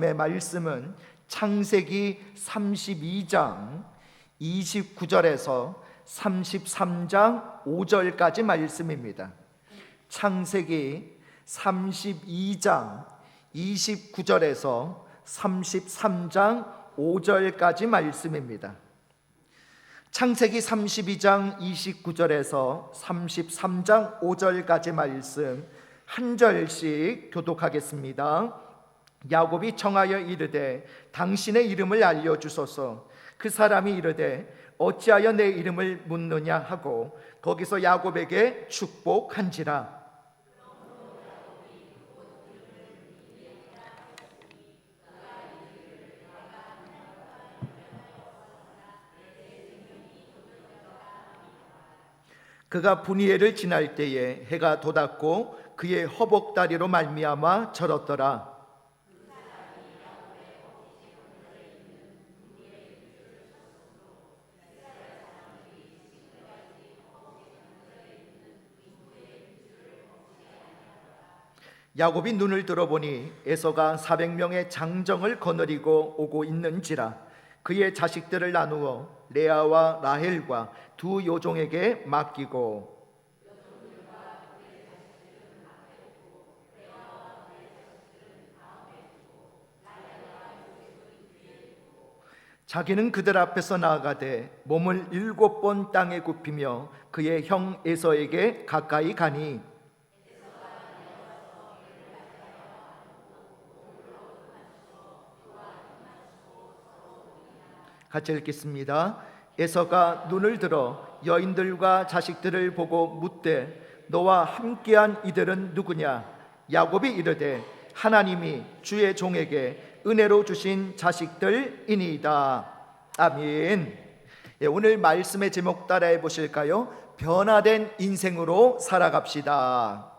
말씀은 창세기 32장 29절에서 33장 5절까지 말씀입니다. 창세기 32장 29절에서 33장 5절까지 말씀입니다. 창세기 32장 29절에서 33장 5절까지 말씀 한 절씩 교독하겠습니다. 야곱이 청하여 이르되 당신의 이름을 알려주소서. 그 사람이 이르되 어찌하여 내 이름을 묻느냐 하고 거기서 야곱에게 축복한지라. 그가 분이엘을 지날 때에 해가 돋았고 그의 허벅다리로 말미암아 절었더라. 야곱이 눈을 들어보니 에서가 400명의 장정을 거느리고 오고 있는지라. 그의 자식들을 나누어 레아와 라헬과 두 요종에게 맡기고 자기는 그들 앞에서 나아가되 몸을 7번 땅에 굽히며 그의 형 에서에게 가까이 가니 같이 읽겠습니다. 에서가 눈을 들어 여인들과 자식들을 보고 묻되 너와 함께한 이들은 누구냐? 야곱이 이르되 하나님이 주의 종에게 은혜로 주신 자식들이니이다. 아멘. 오늘 말씀의 제목 따라해 보실까요? 변화된 인생으로 살아갑시다.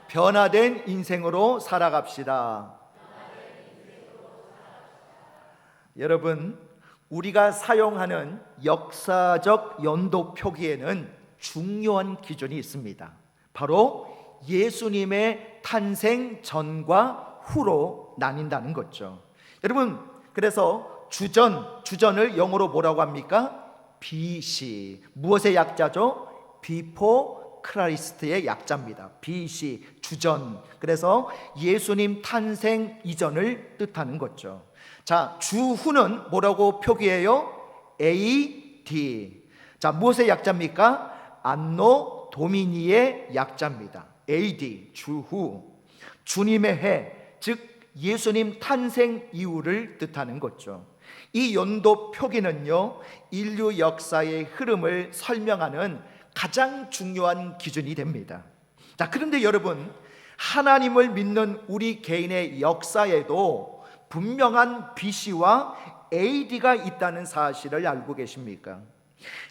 변화된 인생으로 살아갑시다. 여러분, 우리가 사용하는 역사적 연도 표기에는 중요한 기준이 있습니다. 바로 예수님의 탄생 전과 후로 나뉜다는 거죠. 여러분, 그래서 주전을 영어로 뭐라고 합니까? BC. 무엇의 약자죠? Before Christ의 약자입니다. BC, 주전. 그래서 예수님 탄생 이전을 뜻하는 거죠. 자, 주후는 뭐라고 표기해요? AD. 자, 무엇의 약자입니까? 안노 도미니의 약자입니다. AD, 주후. 주님의 해, 즉 예수님 탄생 이후를 뜻하는 거죠. 이 연도 표기는요, 인류 역사의 흐름을 설명하는 가장 중요한 기준이 됩니다. 자, 그런데 여러분, 하나님을 믿는 우리 개인의 역사에도 분명한 BC와 AD가 있다는 사실을 알고 계십니까?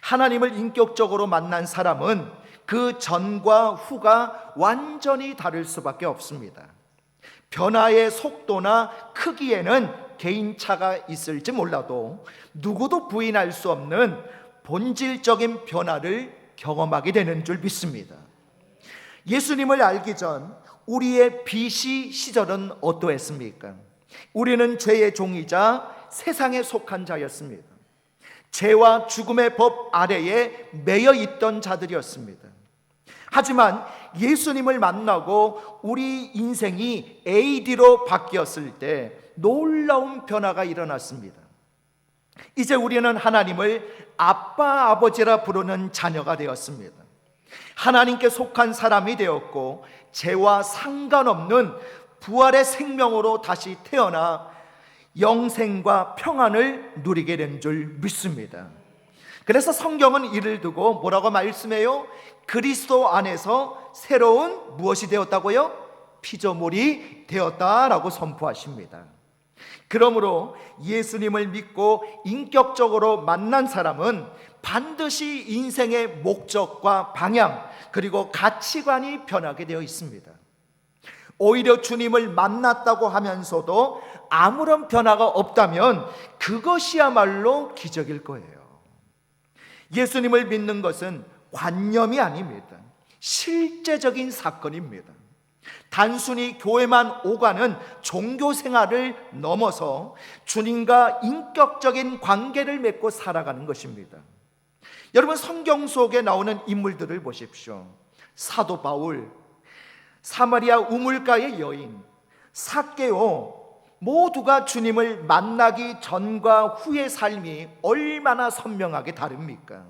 하나님을 인격적으로 만난 사람은 그 전과 후가 완전히 다를 수밖에 없습니다. 변화의 속도나 크기에는 개인차가 있을지 몰라도 누구도 부인할 수 없는 본질적인 변화를 경험하게 되는 줄 믿습니다. 예수님을 알기 전 우리의 BC 시절은 어떠했습니까? 우리는 죄의 종이자 세상에 속한 자였습니다. 죄와 죽음의 법 아래에 매여 있던 자들이었습니다. 하지만 예수님을 만나고 우리 인생이 AD로 바뀌었을 때 놀라운 변화가 일어났습니다. 이제 우리는 하나님을 아빠, 아버지라 부르는 자녀가 되었습니다. 하나님께 속한 사람이 되었고 죄와 상관없는 부활의 생명으로 다시 태어나 영생과 평안을 누리게 된 줄 믿습니다. 그래서 성경은 이를 두고 뭐라고 말씀해요? 그리스도 안에서 새로운 무엇이 되었다고요? 피조물이 되었다라고 선포하십니다. 그러므로 예수님을 믿고 인격적으로 만난 사람은 반드시 인생의 목적과 방향 그리고 가치관이 변하게 되어 있습니다. 오히려 주님을 만났다고 하면서도 아무런 변화가 없다면 그것이야말로 기적일 거예요. 예수님을 믿는 것은 관념이 아닙니다. 실제적인 사건입니다. 단순히 교회만 오가는 종교 생활을 넘어서 주님과 인격적인 관계를 맺고 살아가는 것입니다. 여러분, 성경 속에 나오는 인물들을 보십시오. 사도 바울, 사마리아 우물가의 여인, 삭개오, 모두가 주님을 만나기 전과 후의 삶이 얼마나 선명하게 다릅니까?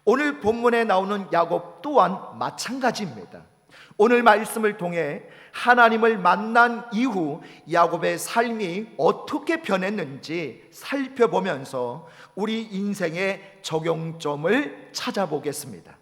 오늘 본문에 나오는 야곱 또한 마찬가지입니다. 오늘 말씀을 통해 하나님을 만난 이후 야곱의 삶이 어떻게 변했는지 살펴보면서 우리 인생의 적용점을 찾아보겠습니다.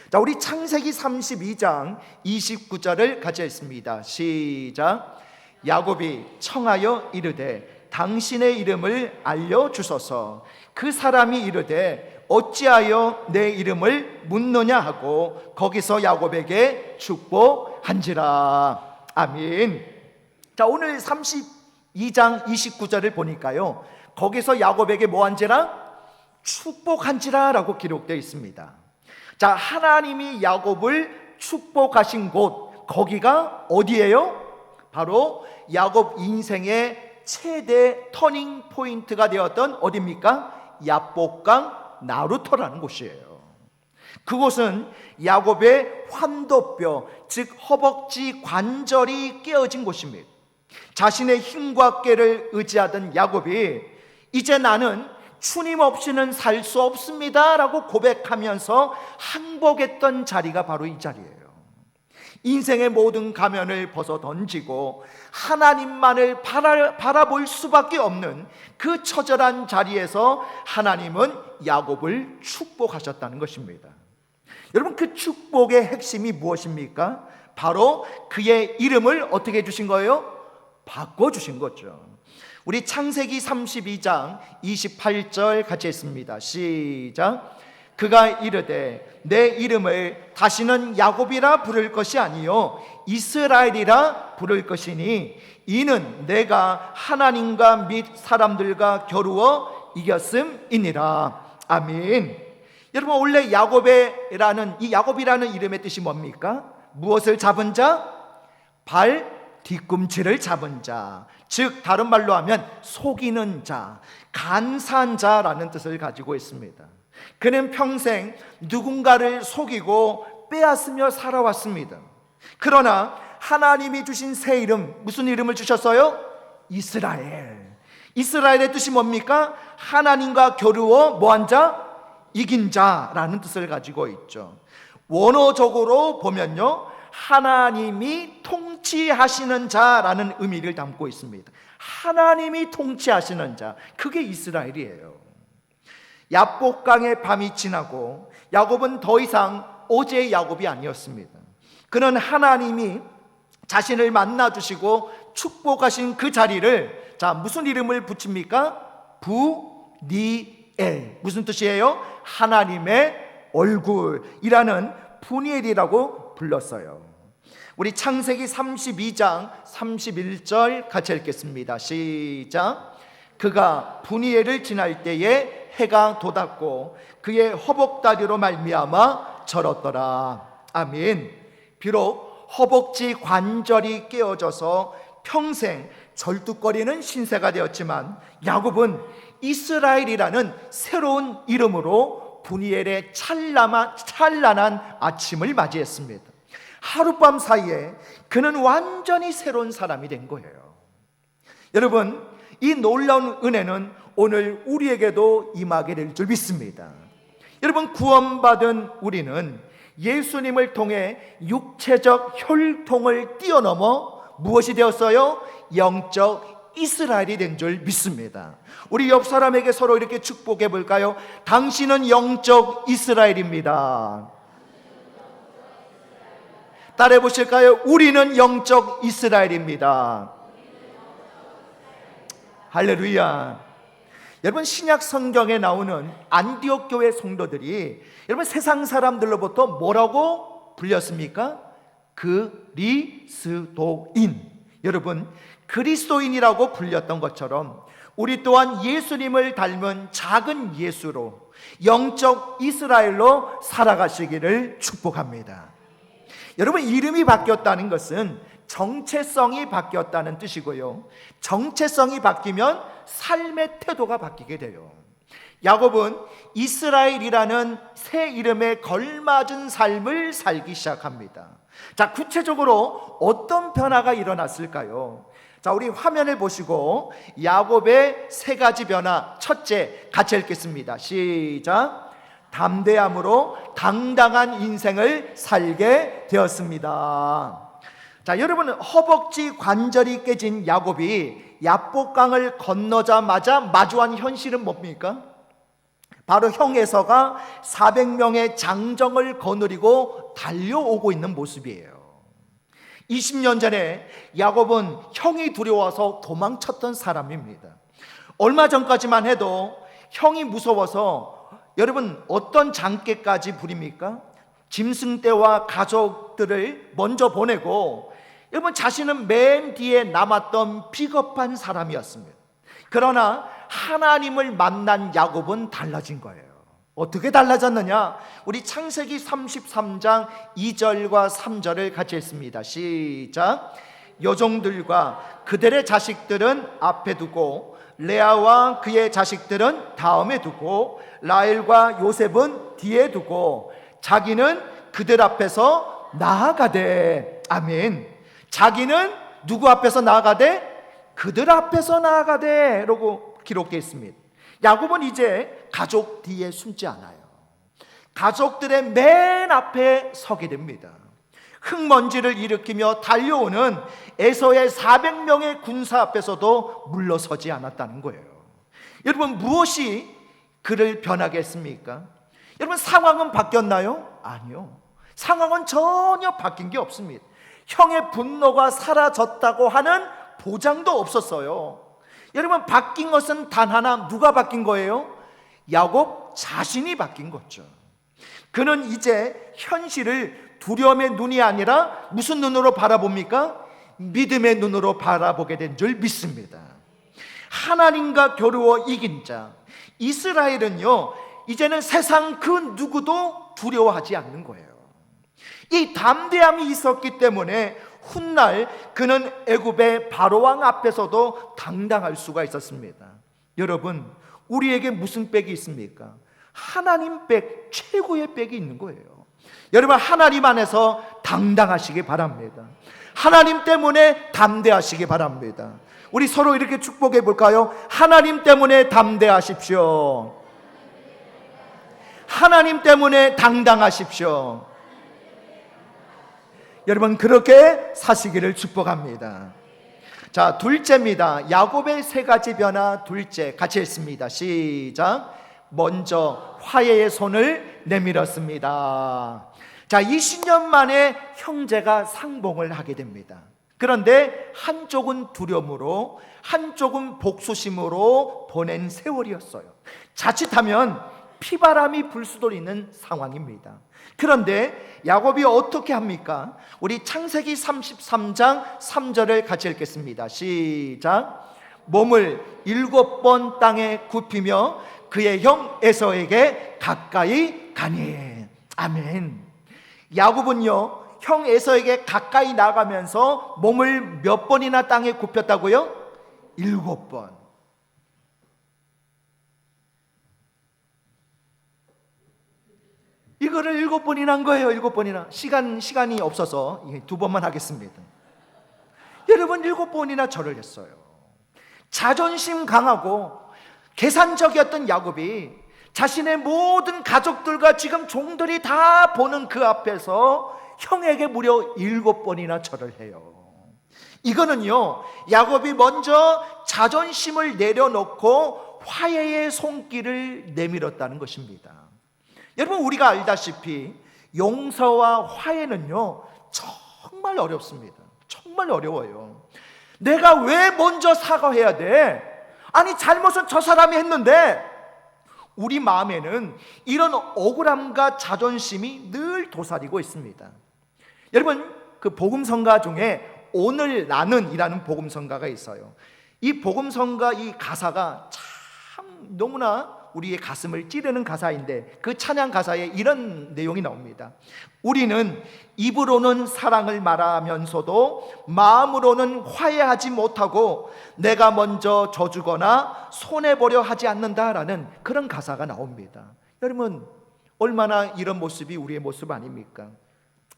자, 우리 창세기 32장 29절을 같이 읽습니다. 시작. 야곱이 청하여 이르되 당신의 이름을 알려주소서. 그 사람이 이르되 어찌하여 내 이름을 묻느냐 하고 거기서 야곱에게 축복한지라. 아멘. 자, 오늘 32장 29절을 보니까요, 거기서 야곱에게 뭐한지라? 축복한지라 라고 기록되어 있습니다. 자, 하나님이 야곱을 축복하신 곳, 거기가 어디예요? 바로 야곱 인생의 최대 터닝 포인트가 되었던 어디입니까? 야복강 나루터라는 곳이에요. 그곳은 야곱의 환도뼈, 즉 허벅지 관절이 깨어진 곳입니다. 자신의 힘과 꾀를 의지하던 야곱이 이제 나는 주님 없이는 살 수 없습니다 라고 고백하면서 항복했던 자리가 바로 이 자리예요. 인생의 모든 가면을 벗어 던지고 하나님만을 바라볼 수밖에 없는 그 처절한 자리에서 하나님은 야곱을 축복하셨다는 것입니다. 여러분, 그 축복의 핵심이 무엇입니까? 바로 그의 이름을 어떻게 해주신 거예요? 바꿔주신 거죠. 우리 창세기 32장 28절 같이 했습니다. 시작. 그가 이르되 내 이름을 다시는 야곱이라 부를 것이 아니요 이스라엘이라 부를 것이니 이는 내가 하나님과 및 사람들과 겨루어 이겼음이니라. 아멘. 여러분, 원래 야곱이라는 이름의 뜻이 뭡니까? 무엇을 잡은 자? 발 뒤꿈치를 잡은 자, 즉 다른 말로 하면 속이는 자, 간사한 자라는 뜻을 가지고 있습니다. 그는 평생 누군가를 속이고 빼앗으며 살아왔습니다. 그러나 하나님이 주신 새 이름, 무슨 이름을 주셨어요? 이스라엘. 이스라엘의 뜻이 뭡니까? 하나님과 겨루어 뭐한 자? 이긴 자라는 뜻을 가지고 있죠. 원어적으로 보면요, 하나님이 통치하시는 자라는 의미를 담고 있습니다. 하나님이 통치하시는 자, 그게 이스라엘이에요. 야복강의 밤이 지나고 야곱은 더 이상 어제의 야곱이 아니었습니다. 그는 하나님이 자신을 만나주시고 축복하신 그 자리를, 자, 무슨 이름을 붙입니까? 부니엘. 무슨 뜻이에요? 하나님의 얼굴이라는 부니엘이라고 불렀어요. 우리 창세기 32장 31절 같이 읽겠습니다. 시작. 그가 부니엘을 지날 때에 해가 돋았고 그의 허벅다리로 말미암아 절었더라. 아멘. 비록 허벅지 관절이 깨어져서 평생 절뚝거리는 신세가 되었지만 야곱은 이스라엘이라는 새로운 이름으로 부니엘의 찬란한 아침을 맞이했습니다. 하룻밤 사이에 그는 완전히 새로운 사람이 된 거예요. 여러분, 이 놀라운 은혜는 오늘 우리에게도 임하게 될 줄 믿습니다. 여러분, 구원받은 우리는 예수님을 통해 육체적 혈통을 뛰어넘어 무엇이 되었어요? 영적 이스라엘이 된 줄 믿습니다. 우리 옆 사람에게 서로 이렇게 축복해 볼까요? 당신은 영적 이스라엘입니다. 따라해 보실까요? 우리는 영적 이스라엘입니다. 할렐루야. 여러분, 신약 성경에 나오는 안디옥 교회 성도들이 여러분 세상 사람들로부터 뭐라고 불렸습니까? 그리스도인. 여러분, 그리스도인이라고 불렸던 것처럼 우리 또한 예수님을 닮은 작은 예수로 영적 이스라엘로 살아가시기를 축복합니다. 여러분, 이름이 바뀌었다는 것은 정체성이 바뀌었다는 뜻이고요, 정체성이 바뀌면 삶의 태도가 바뀌게 돼요. 야곱은 이스라엘이라는 새 이름에 걸맞은 삶을 살기 시작합니다. 자, 구체적으로 어떤 변화가 일어났을까요? 자, 우리 화면을 보시고 야곱의 세 가지 변화, 첫째, 같이 읽겠습니다. 시작. 담대함으로 당당한 인생을 살게 되었습니다. 자, 여러분, 허벅지 관절이 깨진 야곱이 야복강을 건너자마자 마주한 현실은 뭡니까? 바로 형 에서가 400명의 장정을 거느리고 달려오고 있는 모습이에요. 20년 전에 야곱은 형이 두려워서 도망쳤던 사람입니다. 얼마 전까지만 해도 형이 무서워서 여러분 어떤 장깨까지 부립니까? 짐승떼와 가족들을 먼저 보내고 여러분 자신은 맨 뒤에 남았던 비겁한 사람이었습니다. 그러나 하나님을 만난 야곱은 달라진 거예요. 어떻게 달라졌느냐? 우리 창세기 33장 2절과 3절을 같이 했습니다. 시작. 여종들과 그들의 자식들은 앞에 두고 레아와 그의 자식들은 다음에 두고 라헬과 요셉은 뒤에 두고 자기는 그들 앞에서 나아가되. 아멘. 자기는 누구 앞에서 나아가되? 그들 앞에서 나아가되 라고 기록되어 있습니다. 야곱은 이제 가족 뒤에 숨지 않아요. 가족들의 맨 앞에 서게 됩니다. 흙먼지를 일으키며 달려오는 에서의 400명의 군사 앞에서도 물러서지 않았다는 거예요. 여러분, 무엇이 그를 변하게 했습니까? 여러분, 상황은 바뀌었나요? 아니요. 상황은 전혀 바뀐 게 없습니다. 형의 분노가 사라졌다고 하는 보장도 없었어요. 여러분, 바뀐 것은 단 하나, 누가 바뀐 거예요? 야곱 자신이 바뀐 거죠. 그는 이제 현실을 두려움의 눈이 아니라 무슨 눈으로 바라봅니까? 믿음의 눈으로 바라보게 된 줄 믿습니다. 하나님과 겨루어 이긴 자, 이스라엘은요, 이제는 세상 그 누구도 두려워하지 않는 거예요. 이 담대함이 있었기 때문에 훗날 그는 애굽의 바로왕 앞에서도 당당할 수가 있었습니다. 여러분, 우리에게 무슨 백이 있습니까? 하나님 백, 최고의 백이 있는 거예요. 여러분, 하나님 안에서 당당하시기 바랍니다. 하나님 때문에 담대하시기 바랍니다. 우리 서로 이렇게 축복해 볼까요? 하나님 때문에 담대하십시오. 하나님 때문에 당당하십시오. 여러분, 그렇게 사시기를 축복합니다. 자, 둘째입니다. 야곱의 세 가지 변화, 둘째, 같이 읽습니다. 시작. 먼저 화해의 손을 내밀었습니다. 자, 20년 만에 형제가 상봉을 하게 됩니다. 그런데 한쪽은 두려움으로, 한쪽은 복수심으로 보낸 세월이었어요. 자칫하면 피바람이 불 수도 있는 상황입니다. 그런데 야곱이 어떻게 합니까? 우리 창세기 33장 3절을 같이 읽겠습니다. 시작. 몸을 7번 땅에 굽히며 그의 형 에서에게 가까이 가니. 아멘. 야곱은요, 형 에서에게 가까이 나가면서 몸을 몇 번이나 땅에 굽혔다고요? 7번. 이거를 7번이나 한 거예요. 7번이나. 시간이 없어서 2번만 하겠습니다. 여러분, 7번이나 절을 했어요. 자존심 강하고 계산적이었던 야곱이 자신의 모든 가족들과 지금 종들이 다 보는 그 앞에서 형에게 무려 7번이나 절을 해요. 이거는요, 야곱이 먼저 자존심을 내려놓고 화해의 손길을 내밀었다는 것입니다. 여러분, 우리가 알다시피 용서와 화해는요, 정말 어렵습니다. 정말 어려워요. 내가 왜 먼저 사과해야 돼? 아니, 잘못은 저 사람이 했는데. 우리 마음에는 이런 억울함과 자존심이 늘 도사리고 있습니다. 여러분, 그 복음성가 중에 오늘 나는 이라는 복음성가가 있어요. 이 복음성가 이 가사가 참 너무나 우리의 가슴을 찌르는 가사인데, 그 찬양 가사에 이런 내용이 나옵니다. 우리는 입으로는 사랑을 말하면서도 마음으로는 화해하지 못하고 내가 먼저 져주거나 손해보려 하지 않는다라는 그런 가사가 나옵니다. 여러분, 얼마나 이런 모습이 우리의 모습 아닙니까?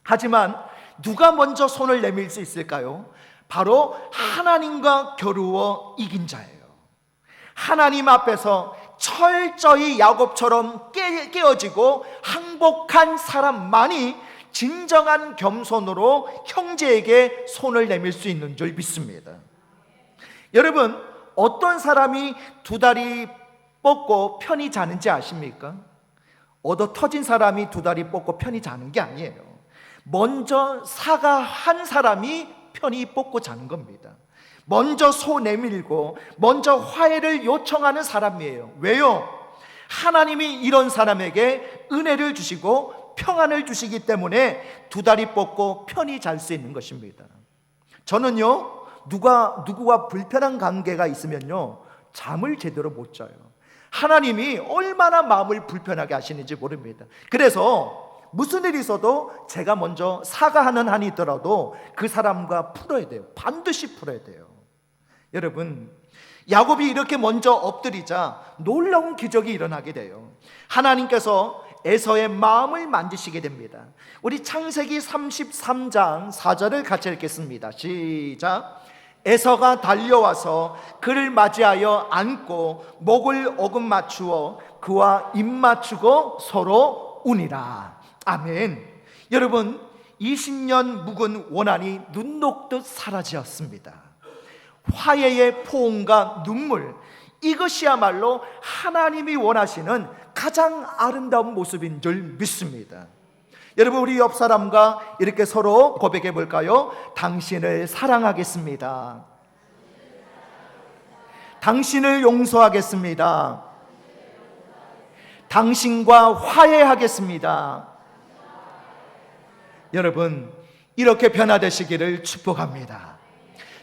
하지만 누가 먼저 손을 내밀 수 있을까요? 바로 하나님과 겨루어 이긴 자예요. 하나님 앞에서 철저히 야곱처럼 깨어지고 항복한 사람만이 진정한 겸손으로 형제에게 손을 내밀 수 있는 줄 믿습니다. 여러분, 어떤 사람이 두 다리 뻗고 편히 자는지 아십니까? 얻어 터진 사람이 두 다리 뻗고 편히 자는 게 아니에요. 먼저 사과한 사람이 편히 뻗고 자는 겁니다. 먼저 소 내밀고 먼저 화해를 요청하는 사람이에요. 왜요? 하나님이 이런 사람에게 은혜를 주시고 평안을 주시기 때문에 두 다리 뻗고 편히 잘 수 있는 것입니다. 저는요, 누구와 불편한 관계가 있으면요, 잠을 제대로 못 자요. 하나님이 얼마나 마음을 불편하게 하시는지 모릅니다. 그래서 무슨 일이 있어도 제가 먼저 사과하는 한이 있더라도 그 사람과 풀어야 돼요. 반드시 풀어야 돼요. 여러분, 야곱이 이렇게 먼저 엎드리자 놀라운 기적이 일어나게 돼요. 하나님께서 에서의 마음을 만지시게 됩니다. 우리 창세기 33장 4절을 같이 읽겠습니다. 시작. 에서가 달려와서 그를 맞이하여 안고 목을 어금 맞추어 그와 입 맞추고 서로 우니라. 아멘. 여러분, 20년 묵은 원한이 눈 녹듯 사라지었습니다. 화해의 포옹과 눈물, 이것이야말로 하나님이 원하시는 가장 아름다운 모습인 줄 믿습니다. 여러분, 우리 옆 사람과 이렇게 서로 고백해 볼까요? 당신을 사랑하겠습니다. 당신을 용서하겠습니다. 당신과 화해하겠습니다. 여러분, 이렇게 변화되시기를 축복합니다.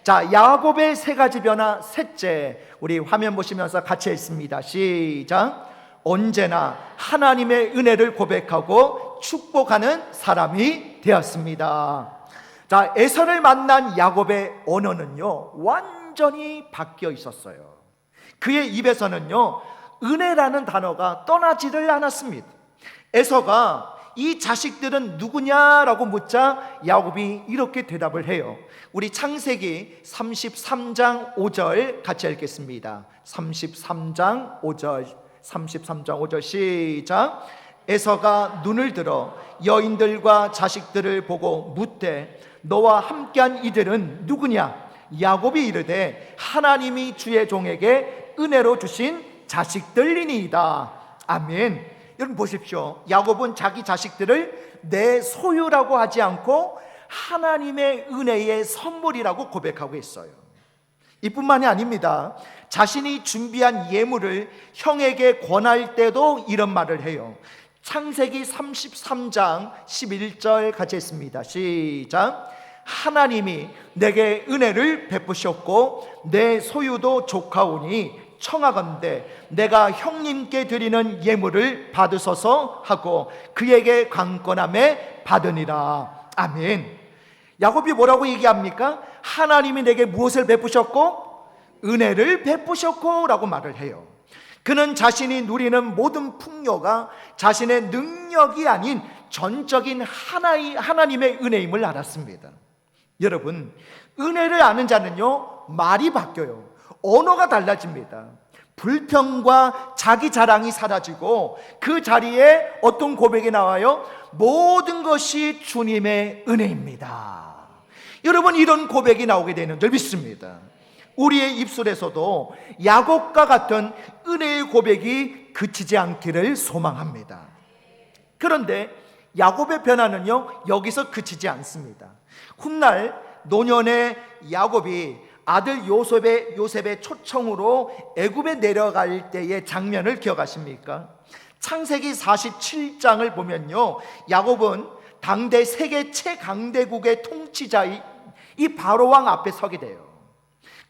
자, 야곱의 세 가지 변화, 셋째, 우리 화면 보시면서 같이 읽습니다. 시작. 언제나 하나님의 은혜를 고백하고 축복하는 사람이 되었습니다. 자, 에서를 만난 야곱의 언어는요, 완전히 바뀌어 있었어요. 그의 입에서는요, 은혜라는 단어가 떠나지를 않았습니다. 에서가 이 자식들은 누구냐라고 묻자 야곱이 이렇게 대답을 해요. 우리 창세기 33장 5절 같이 읽겠습니다. 33장 5절 시작. 에서가 눈을 들어 여인들과 자식들을 보고 묻되 너와 함께한 이들은 누구냐? 야곱이 이르되 하나님이 주의 종에게 은혜로 주신 자식들이니이다. 아멘. 여러분 보십시오. 야곱은 자기 자식들을 내 소유라고 하지 않고 하나님의 은혜의 선물이라고 고백하고 있어요. 이뿐만이 아닙니다. 자신이 준비한 예물을 형에게 권할 때도 이런 말을 해요. 창세기 33장 11절 같이 했습니다. 시작. 하나님이 내게 은혜를 베푸셨고 내 소유도 족하오니 청하건대 내가 형님께 드리는 예물을 받으소서 하고 그에게 강권함에 받으니라. 아멘. 야곱이 뭐라고 얘기합니까? 하나님이 내게 무엇을 베푸셨고? 은혜를 베푸셨고 라고 말을 해요. 그는 자신이 누리는 모든 풍요가 자신의 능력이 아닌 전적인 하나님의 은혜임을 알았습니다. 여러분, 은혜를 아는 자는요, 말이 바뀌어요. 언어가 달라집니다. 불평과 자기 자랑이 사라지고 그 자리에 어떤 고백이 나와요? 모든 것이 주님의 은혜입니다. 여러분, 이런 고백이 나오게 되는 줄 믿습니다. 우리의 입술에서도 야곱과 같은 은혜의 고백이 그치지 않기를 소망합니다. 그런데 야곱의 변화는요, 여기서 그치지 않습니다. 훗날 노년의 야곱이 아들 요셉의 초청으로 애굽에 내려갈 때의 장면을 기억하십니까? 창세기 47장을 보면요, 야곱은 당대 세계 최강대국의 통치자인 이 바로왕 앞에 서게 돼요.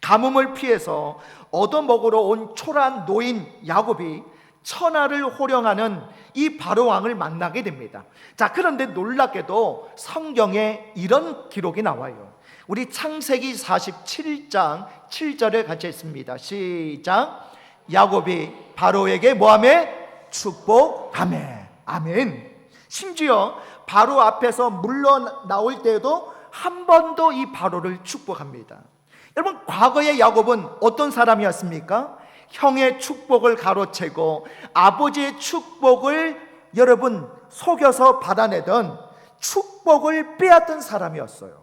가뭄을 피해서 얻어먹으러 온 초라한 노인 야곱이 천하를 호령하는 이 바로 왕을 만나게 됩니다. 자, 그런데 놀랍게도 성경에 이런 기록이 나와요. 우리 창세기 47장 7절에 같이 했습니다. 시작. 야곱이 바로에게 뭐하매? 축복하매. 아멘. 심지어 바로 앞에서 물러나올 때에도 한 번 더 이 바로를 축복합니다. 여러분, 과거의 야곱은 어떤 사람이었습니까? 형의 축복을 가로채고 아버지의 축복을 여러분 속여서 받아내던 축복을 빼앗던 사람이었어요.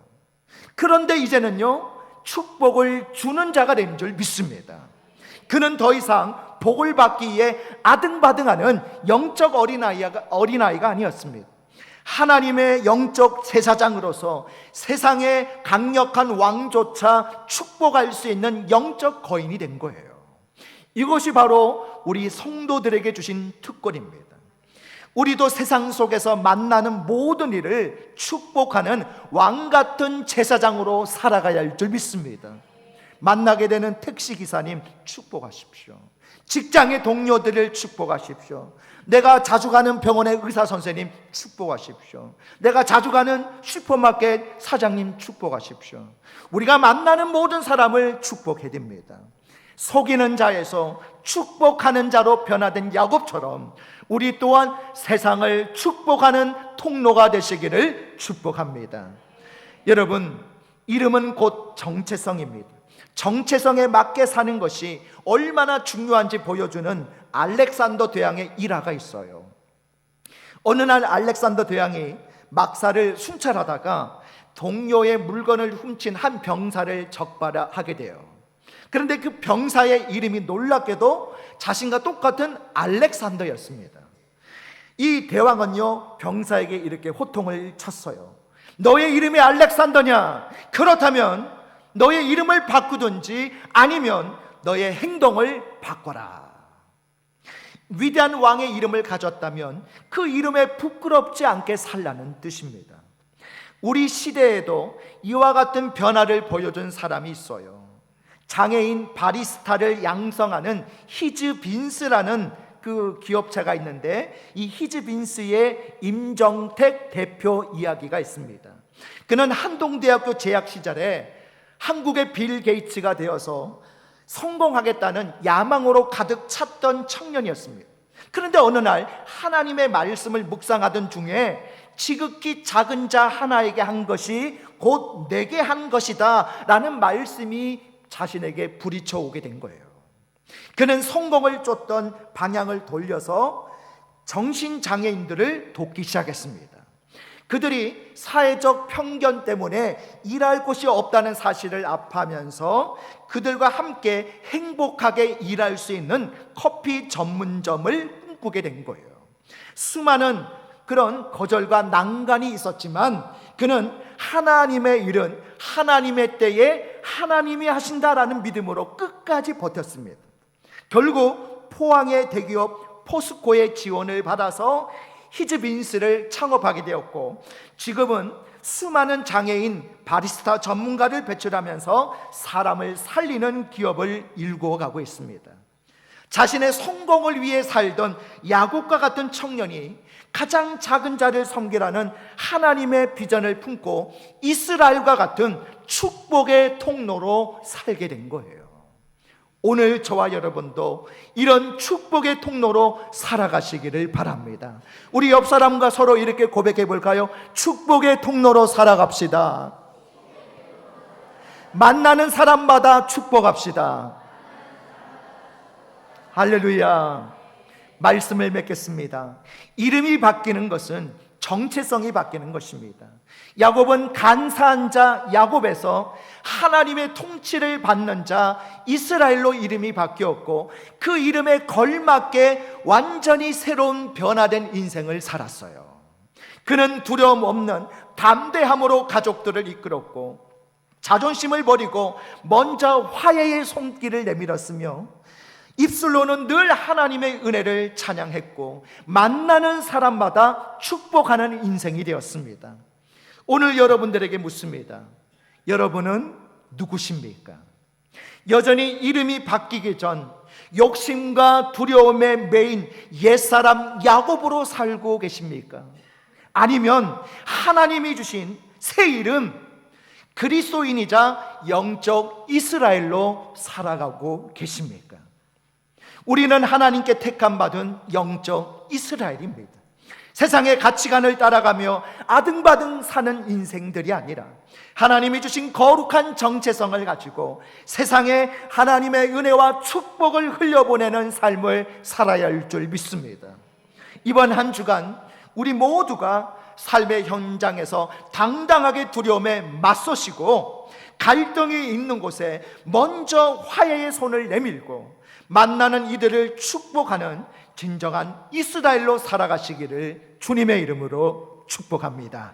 그런데 이제는요, 축복을 주는 자가 된 줄 믿습니다. 그는 더 이상 복을 받기 위해 아등바등하는 영적 어린아이가 아니었습니다. 하나님의 영적 제사장으로서 세상의 강력한 왕조차 축복할 수 있는 영적 거인이 된 거예요. 이것이 바로 우리 성도들에게 주신 특권입니다. 우리도 세상 속에서 만나는 모든 일을 축복하는 왕같은 제사장으로 살아가야 할 줄 믿습니다. 만나게 되는 택시기사님 축복하십시오. 직장의 동료들을 축복하십시오. 내가 자주 가는 병원의 의사선생님 축복하십시오. 내가 자주 가는 슈퍼마켓 사장님 축복하십시오. 우리가 만나는 모든 사람을 축복해야 됩니다. 속이는 자에서 축복하는 자로 변화된 야곱처럼 우리 또한 세상을 축복하는 통로가 되시기를 축복합니다. 여러분, 이름은 곧 정체성입니다. 정체성에 맞게 사는 것이 얼마나 중요한지 보여주는 알렉산더 대왕의 일화가 있어요. 어느 날 알렉산더 대왕이 막사를 순찰하다가 동료의 물건을 훔친 한 병사를 적발하게 돼요. 그런데 그 병사의 이름이 놀랍게도 자신과 똑같은 알렉산더였습니다. 이 대왕은요, 병사에게 이렇게 호통을 쳤어요. 너의 이름이 알렉산더냐? 그렇다면 너의 이름을 바꾸든지 아니면 너의 행동을 바꿔라. 위대한 왕의 이름을 가졌다면 그 이름에 부끄럽지 않게 살라는 뜻입니다. 우리 시대에도 이와 같은 변화를 보여준 사람이 있어요. 장애인 바리스타를 양성하는 히즈빈스라는 그 기업체가 있는데, 이 히즈빈스의 임정택 대표 이야기가 있습니다. 그는 한동대학교 재학 시절에 한국의 빌 게이츠가 되어서 성공하겠다는 야망으로 가득 찼던 청년이었습니다. 그런데 어느 날 하나님의 말씀을 묵상하던 중에 지극히 작은 자 하나에게 한 것이 곧 내게 한 것이다 라는 말씀이 자신에게 부딪혀 오게 된 거예요. 그는 성공을 쫓던 방향을 돌려서 정신장애인들을 돕기 시작했습니다. 그들이 사회적 편견 때문에 일할 곳이 없다는 사실을 압하면서 그들과 함께 행복하게 일할 수 있는 커피 전문점을 꿈꾸게 된 거예요. 수많은 그런 거절과 난관이 있었지만 그는 하나님의 일은 하나님의 때에 하나님이 하신다라는 믿음으로 끝까지 버텼습니다. 결국 포항의 대기업 포스코의 지원을 받아서 히즈빈스를 창업하게 되었고, 지금은 수많은 장애인 바리스타 전문가를 배출하면서 사람을 살리는 기업을 일구어가고 있습니다. 자신의 성공을 위해 살던 야곱과 같은 청년이 가장 작은 자를 섬기라는 하나님의 비전을 품고 이스라엘과 같은 축복의 통로로 살게 된 거예요. 오늘 저와 여러분도 이런 축복의 통로로 살아가시기를 바랍니다. 우리 옆 사람과 서로 이렇게 고백해 볼까요? 축복의 통로로 살아갑시다. 만나는 사람마다 축복합시다. 할렐루야. 말씀을 맺겠습니다. 이름이 바뀌는 것은 정체성이 바뀌는 것입니다. 야곱은 간사한 자 야곱에서 하나님의 통치를 받는 자 이스라엘로 이름이 바뀌었고, 그 이름에 걸맞게 완전히 새로운 변화된 인생을 살았어요. 그는 두려움 없는 담대함으로 가족들을 이끌었고, 자존심을 버리고 먼저 화해의 손길을 내밀었으며, 입술로는 늘 하나님의 은혜를 찬양했고, 만나는 사람마다 축복하는 인생이 되었습니다. 오늘 여러분들에게 묻습니다. 여러분은 누구십니까? 여전히 이름이 바뀌기 전, 욕심과 두려움에 매인 옛사람 야곱으로 살고 계십니까? 아니면 하나님이 주신 새 이름 그리스도인이자 영적 이스라엘로 살아가고 계십니까? 우리는 하나님께 택함 받은 영적 이스라엘입니다. 세상의 가치관을 따라가며 아등바등 사는 인생들이 아니라 하나님이 주신 거룩한 정체성을 가지고 세상에 하나님의 은혜와 축복을 흘려보내는 삶을 살아야 할 줄 믿습니다. 이번 한 주간 우리 모두가 삶의 현장에서 당당하게 두려움에 맞서시고 갈등이 있는 곳에 먼저 화해의 손을 내밀고 만나는 이들을 축복하는 진정한 이스라엘로 살아가시기를 주님의 이름으로 축복합니다.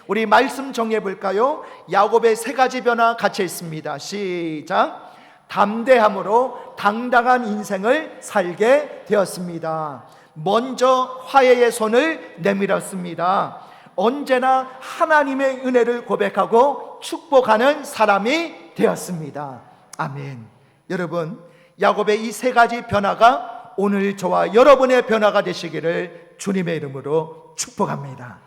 우리 말씀 정리해 볼까요? 야곱의 세 가지 변화 같이 있습니다. 시작. 담대함으로 당당한 인생을 살게 되었습니다. 먼저 화해의 손을 내밀었습니다. 언제나 하나님의 은혜를 고백하고 축복하는 사람이 되었습니다. 아멘. 여러분, 야곱의 이 세 가지 변화가 오늘 저와 여러분의 변화가 되시기를 주님의 이름으로 축복합니다.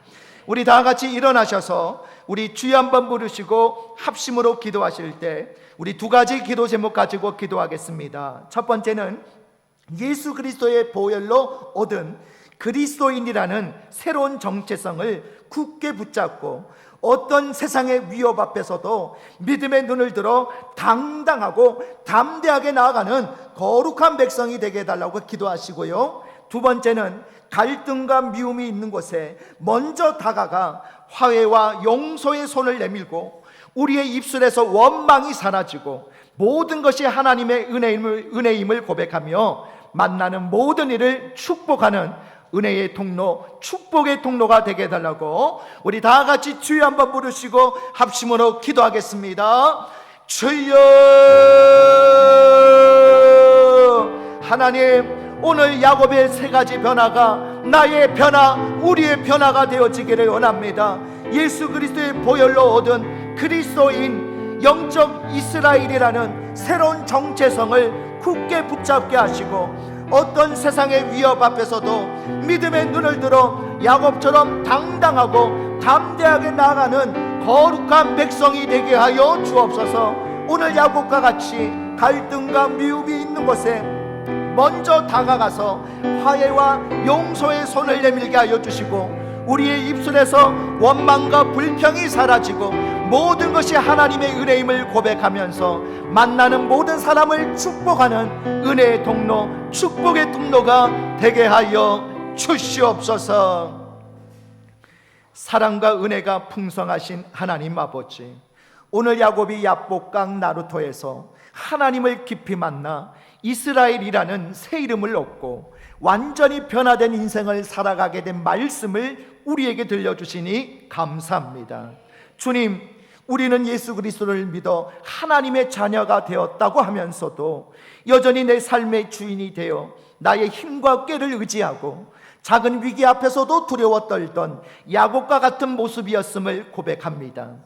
우리 다 같이 일어나셔서 우리 주여 한번 부르시고 합심으로 기도하실 때 우리 두 가지 기도 제목 가지고 기도하겠습니다. 첫 번째는 예수 그리스도의 보혈로 얻은 그리스도인이라는 새로운 정체성을 굳게 붙잡고 어떤 세상의 위협 앞에서도 믿음의 눈을 들어 당당하고 담대하게 나아가는 거룩한 백성이 되게 해달라고 기도하시고요. 두 번째는 갈등과 미움이 있는 곳에 먼저 다가가 화해와 용서의 손을 내밀고 우리의 입술에서 원망이 사라지고 모든 것이 하나님의 은혜임을 고백하며 만나는 모든 일을 축복하는 은혜의 통로, 축복의 통로가 되게 해달라고 우리 다 같이 주여 한번 부르시고 합심으로 기도하겠습니다. 주여. 하나님, 오늘 야곱의 세 가지 변화가 나의 변화, 우리의 변화가 되어지기를 원합니다. 예수 그리스도의 보혈로 얻은 그리스도인 영적 이스라엘이라는 새로운 정체성을 굳게 붙잡게 하시고 어떤 세상의 위협 앞에서도 믿음의 눈을 들어 야곱처럼 당당하고 담대하게 나아가는 거룩한 백성이 되게 하여 주옵소서. 오늘 야곱과 같이 갈등과 미움이 있는 곳에 먼저 다가가서 화해와 용서의 손을 내밀게 하여 주시고 우리의 입술에서 원망과 불평이 사라지고 모든 것이 하나님의 은혜임을 고백하면서 만나는 모든 사람을 축복하는 은혜의 통로, 축복의 통로가 되게 하여 주시옵소서. 사랑과 은혜가 풍성하신 하나님 아버지, 오늘 야곱이 야복강 나루토에서 하나님을 깊이 만나 이스라엘이라는 새 이름을 얻고 완전히 변화된 인생을 살아가게 된 말씀을 우리에게 들려주시니 감사합니다. 주님, 우리는 예수 그리스도를 믿어 하나님의 자녀가 되었다고 하면서도 여전히 내 삶의 주인이 되어 나의 힘과 꾀를 의지하고 작은 위기 앞에서도 두려워 떨던 야곱과 같은 모습이었음을 고백합니다.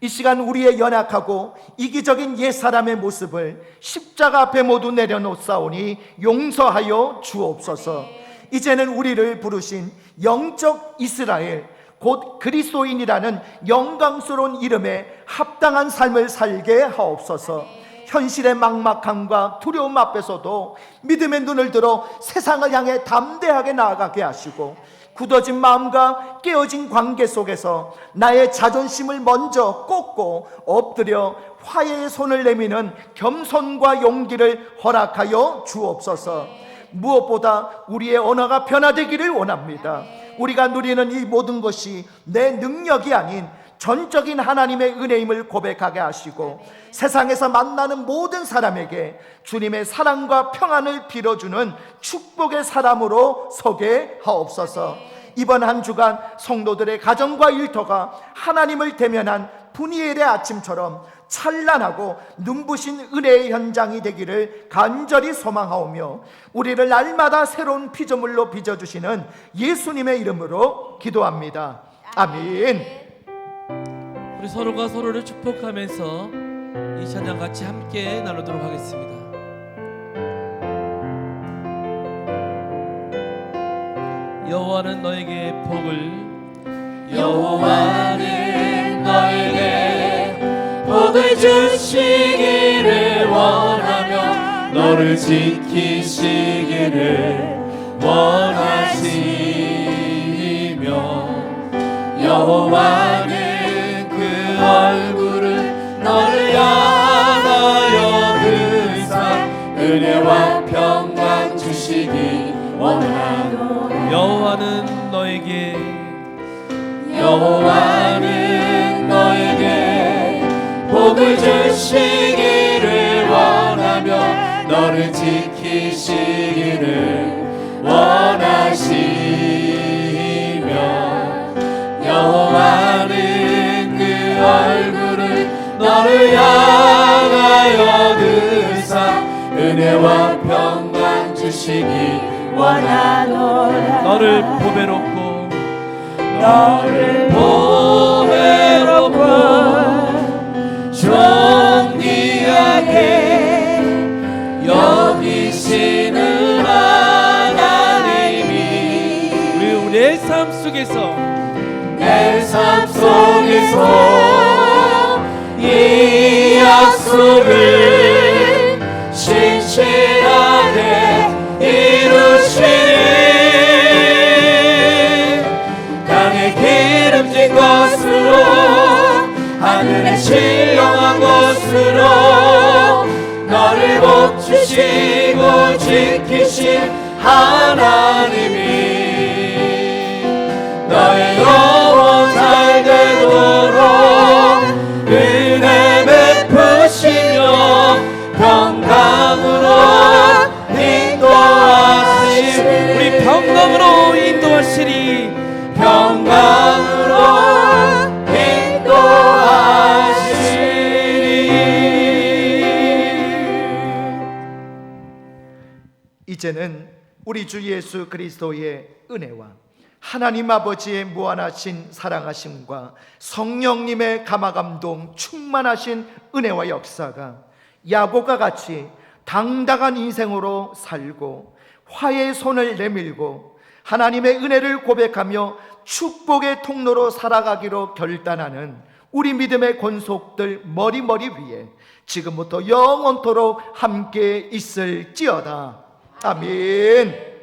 이 시간 우리의 연약하고 이기적인 옛사람의 모습을 십자가 앞에 모두 내려놓사오니 용서하여 주옵소서. 이제는 우리를 부르신 영적 이스라엘, 곧 그리스도인이라는 영광스러운 이름에 합당한 삶을 살게 하옵소서. 현실의 막막함과 두려움 앞에서도 믿음의 눈을 들어 세상을 향해 담대하게 나아가게 하시고 굳어진 마음과 깨어진 관계 속에서 나의 자존심을 먼저 꽂고 엎드려 화해의 손을 내미는 겸손과 용기를 허락하여 주옵소서. 무엇보다 우리의 언어가 변화되기를 원합니다. 우리가 누리는 이 모든 것이 내 능력이 아닌 전적인 하나님의 은혜임을 고백하게 하시고 세상에서 만나는 모든 사람에게 주님의 사랑과 평안을 빌어주는 축복의 사람으로 서게 하옵소서. 이번 한 주간 성도들의 가정과 일터가 하나님을 대면한 분이엘의 아침처럼 찬란하고 눈부신 은혜의 현장이 되기를 간절히 소망하오며 우리를 날마다 새로운 피조물로 빚어주시는 예수님의 이름으로 기도합니다. 아멘. 우리 서로가 서로를 축복하면서 이 찬양 같이 함께 나누도록 하겠습니다. 여호와는 너에게 복을 여호와는 너에게 복을 주시기를 원하며 너를 지키시기를 원하시며 여호와는 그 얼굴을 너를 향하여 드사 은혜와 평강 주시기 원하노라. 여호와는 너에게 여호와는 너에게 복을 주시기를 원하며 너를 지키시기를 원하시며 여호와는 그 얼굴을 너를 향하여 드사 은혜와 평강 주시기 원하노라. 너를 보배롭고 너를 보배롭고 존귀하게 여기시는 하나님이 우리의 삶 속에서 내 삶 속에서 이 약속을 신실하게 이루시니 땅에 기름진 것으로 하늘에 신령한 것으로 너를 복주시고 지키신 하나님이 너의 영혼 잘 되도록 은혜 베푸시며 평강으로 인도하시리. 우리 평강으로 인도하시리. 평강으로 인도하시리. 이제는 우리 주 예수 그리스도의 은혜와 하나님 아버지의 무한하신 사랑하심과 성령님의 감화감동 충만하신 은혜와 역사가 야곱과 같이 당당한 인생으로 살고 화해의 손을 내밀고 하나님의 은혜를 고백하며 축복의 통로로 살아가기로 결단하는 우리 믿음의 권속들 머리머리 위에 지금부터 영원토록 함께 있을지어다. 아멘.